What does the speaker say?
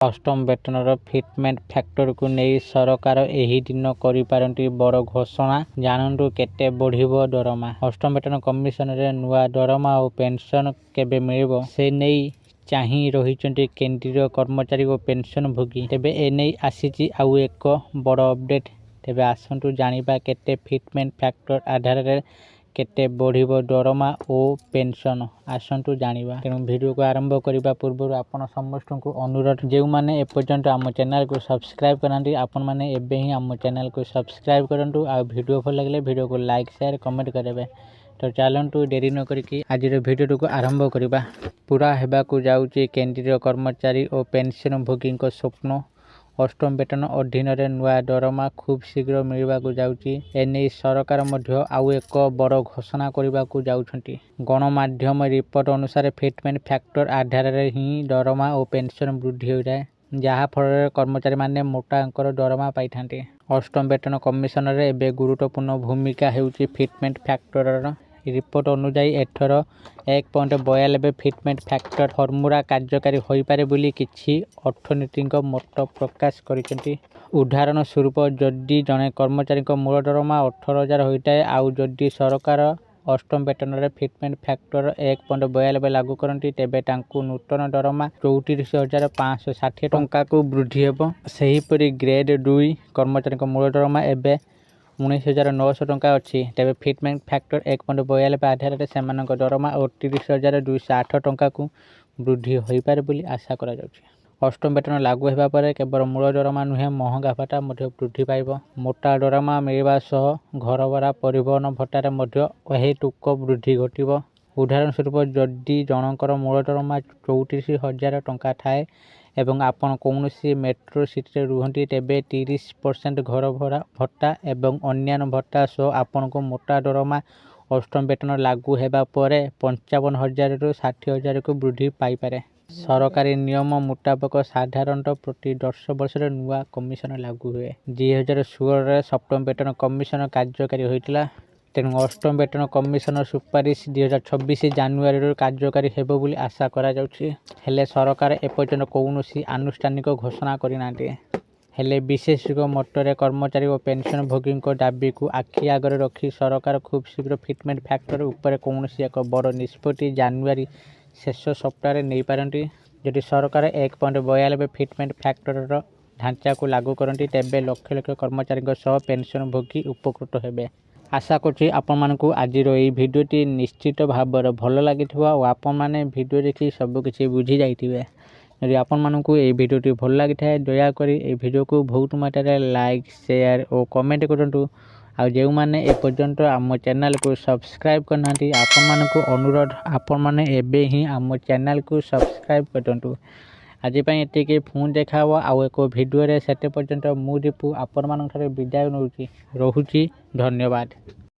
ଅଷ୍ଟମ ବେତନର ଫିଟମେଣ୍ଟ ଫ୍ୟାକ୍ଟରକୁ ନେଇ ସରକାର ଏହି ଦିନ କରିପାରନ୍ତି ବଡ଼ ଘୋଷଣା। ଜାଣନ୍ତୁ କେତେ ବଢ଼ିବ ଦରମା। ଅଷ୍ଟମ ବେତନ କମିଶନରେ ନୂଆ ଦରମା ଓ ପେନ୍ସନ୍ କେବେ ମିଳିବ ସେ ନେଇ ଚାହିଁ ରହିଛନ୍ତି କେନ୍ଦ୍ରୀୟ କର୍ମଚାରୀ ଓ ପେନ୍ସନଭୋଗୀ। ତେବେ ଏନେଇ ଆସିଛି ଆଉ ଏକ ବଡ଼ ଅପଡେଟ୍। ତେବେ ଆସନ୍ତୁ ଜାଣିବା କେତେ ଫିଟମେଣ୍ଟ ଫ୍ୟାକ୍ଟର ଆଧାରରେ କେତେ ବଢ଼ିବ ଦରମା ଓ ପେନ୍ସନ୍। ଆସନ୍ତୁ ଜାଣିବା। ତେଣୁ ଭିଡ଼ିଓକୁ ଆରମ୍ଭ କରିବା ପୂର୍ବରୁ ଆପଣ ସମସ୍ତଙ୍କୁ ଅନୁରୋଧ, ଯେଉଁମାନେ ଏପର୍ଯ୍ୟନ୍ତ ଆମ ଚ୍ୟାନେଲକୁ ସବସ୍କ୍ରାଇବ୍ କରିନାହାନ୍ତି ଆପଣମାନେ ଏବେ ହିଁ ଆମ ଚ୍ୟାନେଲକୁ ସବସ୍କ୍ରାଇବ୍ କରନ୍ତୁ। ଆଉ ଭିଡ଼ିଓ ଭଲ ଲାଗିଲେ ଭିଡ଼ିଓକୁ ଲାଇକ୍ ସେୟାର କମେଣ୍ଟ କରିବେ। ତ ଚାଲନ୍ତୁ ଡେରି ନ କରିକି ଆଜିର ଭିଡ଼ିଓଟିକୁ ଆରମ୍ଭ କରିବା। ପୁରା ହେବାକୁ ଯାଉଛି କେନ୍ଦ୍ରୀୟ କର୍ମଚାରୀ ଓ ପେନ୍ସନଭୋଗୀଙ୍କ ସ୍ୱପ୍ନ। ଅଷ୍ଟମ ବେତନ ଅଧୀନରେ ନୂଆ ଦରମା ଖୁବ୍ ଶୀଘ୍ର ମିଳିବାକୁ ଯାଉଛି। ଏନେଇ ସରକାର ମଧ୍ୟ ଆଉ ଏକ ବଡ଼ ଘୋଷଣା କରିବାକୁ ଯାଉଛନ୍ତି। ଗଣମାଧ୍ୟମ ରିପୋର୍ଟ ଅନୁସାରେ ଫିଟମେଣ୍ଟ ଫ୍ୟାକ୍ଟର ଆଧାରରେ ହିଁ ଦରମା ଓ ପେନ୍ସନ୍ ବୃଦ୍ଧି ହୋଇଥାଏ, ଯାହା ଫଳରେ କର୍ମଚାରୀମାନେ ମୋଟା ଅଙ୍କର ଦରମା ପାଇଥାନ୍ତି। ଅଷ୍ଟମ ବେତନ କମିଶନରେ ଏବେ ଗୁରୁତ୍ୱପୂର୍ଣ୍ଣ ଭୂମିକା ହେଉଛି ଫିଟମେଣ୍ଟ ଫ୍ୟାକ୍ଟରର। ରିପୋର୍ଟ ଅନୁଯାୟୀ ଏଥର 1.92 ଫିଟମେଣ୍ଟ ଫ୍ୟାକ୍ଟର ଫର୍ମୁଲା କାର୍ଯ୍ୟକାରୀ ହୋଇପାରେ ବୋଲି କିଛି ଅର୍ଥନୀତିଜ୍ଞ ମତ ପ୍ରକାଶ କରିଛନ୍ତି। ଉଦାହରଣ ସ୍ୱରୂପ, ଯଦି ଜଣେ କର୍ମଚାରୀଙ୍କ ମୂଳ ଦରମା 18,000 ହୋଇଥାଏ ଆଉ ଯଦି ସରକାର ଅଷ୍ଟମ ବେତନରେ ଫିଟମେଣ୍ଟ ଫ୍ୟାକ୍ଟର 1.92 ଲାଗୁ କରନ୍ତି, ତେବେ ତାଙ୍କୁ ନୂତନ ଦରମା 34,560 ଟଙ୍କାକୁ ବୃଦ୍ଧି ହେବ। ସେହିପରି ଗ୍ରେଡ୍ 2 କର୍ମଚାରୀଙ୍କ ମୂଳ ଦରମା ଏବେ 19,900 ଟଙ୍କା ଅଛି। ତେବେ ଫିଟମେଣ୍ଟ ଫ୍ୟାକ୍ଟର 1.92 ଆଧାରରେ ସେମାନଙ୍କ ଦରମା 30,208 ଟଙ୍କାକୁ ବୃଦ୍ଧି ହୋଇପାରେ ବୋଲି ଆଶା କରାଯାଉଛି। ଅଷ୍ଟମ ବେତନ ଲାଗୁ ହେବା ପରେ କେବଳ ମୂଳ ଦରମା ନୁହେଁ, ମହଙ୍ଗା ଭତ୍ତା ମଧ୍ୟ ବୃଦ୍ଧି ପାଇବ। ମୋଟା ଦରମା ମିଳିବା ସହ ଘରଭଡ଼ା, ପରିବହନ ଭତ୍ତାରେ ମଧ୍ୟ ଅହେତୁକ ବୃଦ୍ଧି ଘଟିବ। ଉଦାହରଣ ସ୍ୱରୂପ, ଯଦି ଜଣଙ୍କର ମୂଳ ଦରମା 34,000 ଟଙ୍କା ଥାଏ ଏବଂ ଆପଣ କୌଣସି ମେଟ୍ରୋ ସିଟିରେ ରୁହନ୍ତି, ତେବେ 30% ଘର ଭତ୍ତା ଏବଂ ଅନ୍ୟାନ୍ୟ ଭତ୍ତା ସହ ଆପଣଙ୍କ ମୋଟା ଦରମା ଅଷ୍ଟମ ବେତନ ଲାଗୁ ହେବା ପରେ 55,000ରୁ 60,000କୁ ବୃଦ୍ଧି ପାଇପାରେ। ସରକାରୀ ନିୟମ ମୁତାବକ ସାଧାରଣତଃ ପ୍ରତି 10 ବର୍ଷରେ ନୂଆ କମିଶନ ଲାଗୁ ହୁଏ। 2016ରେ ସପ୍ତମ ବେତନ କମିଶନ କାର୍ଯ୍ୟକାରୀ ହୋଇଥିଲା। ତେଣୁ ଅଷ୍ଟମ ବେତନ କମିଶନର ସୁପାରିଶ 2026 ଜାନୁଆରୀରୁ କାର୍ଯ୍ୟକାରୀ ହେବ ବୋଲି ଆଶା କରାଯାଉଛି। ହେଲେ ସରକାର ଏପର୍ଯ୍ୟନ୍ତ କୌଣସି ଆନୁଷ୍ଠାନିକ ଘୋଷଣା କରିନାହାନ୍ତି। ହେଲେ ବିଶେଷଜ୍ଞଙ୍କ ମତରେ କର୍ମଚାରୀ ଓ ପେନ୍ସନଭୋଗୀଙ୍କ ଦାବିକୁ ଆଖି ଆଗରେ ରଖି ସରକାର ଖୁବ୍ ଶୀଘ୍ର ଫିଟମେଣ୍ଟ ଫ୍ୟାକ୍ଟର ଉପରେ କୌଣସି ଏକ ବଡ଼ ନିଷ୍ପତ୍ତି ଜାନୁଆରୀ ଶେଷ ସପ୍ତାହରେ ନେଇପାରନ୍ତି। ଯଦି ସରକାର 1.92 ଫିଟମେଣ୍ଟ ଫ୍ୟାକ୍ଟରର ଢାଞ୍ଚାକୁ ଲାଗୁ କରନ୍ତି, ତେବେ ଲକ୍ଷ ଲକ୍ଷ କର୍ମଚାରୀଙ୍କ ସହ ପେନ୍ସନଭୋଗୀ ଉପକୃତ ହେବେ। ଆଶା କରୁଛି ଆପଣମାନଙ୍କୁ ଆଜିର ଏହି ଭିଡ଼ିଓଟି ନିଶ୍ଚିତ ଭାବରେ ଭଲ ଲାଗିଥିବ ଓ ଆପଣମାନେ ଭିଡ଼ିଓ ଦେଖି ସବୁକିଛି ବୁଝି ଯାଇଥିବେ। ଯଦି ଆପଣମାନଙ୍କୁ ଏହି ଭିଡ଼ିଓଟି ଭଲ ଲାଗିଥାଏ, ଦୟାକରି ଏହି ଭିଡ଼ିଓକୁ ବହୁତ ମାତ୍ରାରେ ଲାଇକ୍ ସେୟାର ଓ କମେଣ୍ଟ କରନ୍ତୁ। ଆଉ ଯେଉଁମାନେ ଏପର୍ଯ୍ୟନ୍ତ ଆମ ଚ୍ୟାନେଲକୁ ସବସ୍କ୍ରାଇବ୍ କରିନାହାନ୍ତି ଆପଣମାନଙ୍କୁ ଅନୁରୋଧ, ଆପଣମାନେ ଏବେ ହିଁ ଆମ ଚ୍ୟାନେଲକୁ ସବସ୍କ୍ରାଇବ୍ କରନ୍ତୁ। ଆଜି ପାଇଁ ଏତିକି। ପୁଣି ଦେଖା ହେବ ଆଉ ଏକ ଭିଡ଼ିଓରେ। ସେତେ ପର୍ଯ୍ୟନ୍ତ ମୁଁ ଦୀପୁ ଆପଣମାନଙ୍କଠାରୁ ବିଦାୟ ନେଉଛି। ରହୁଛି। ଧନ୍ୟବାଦ।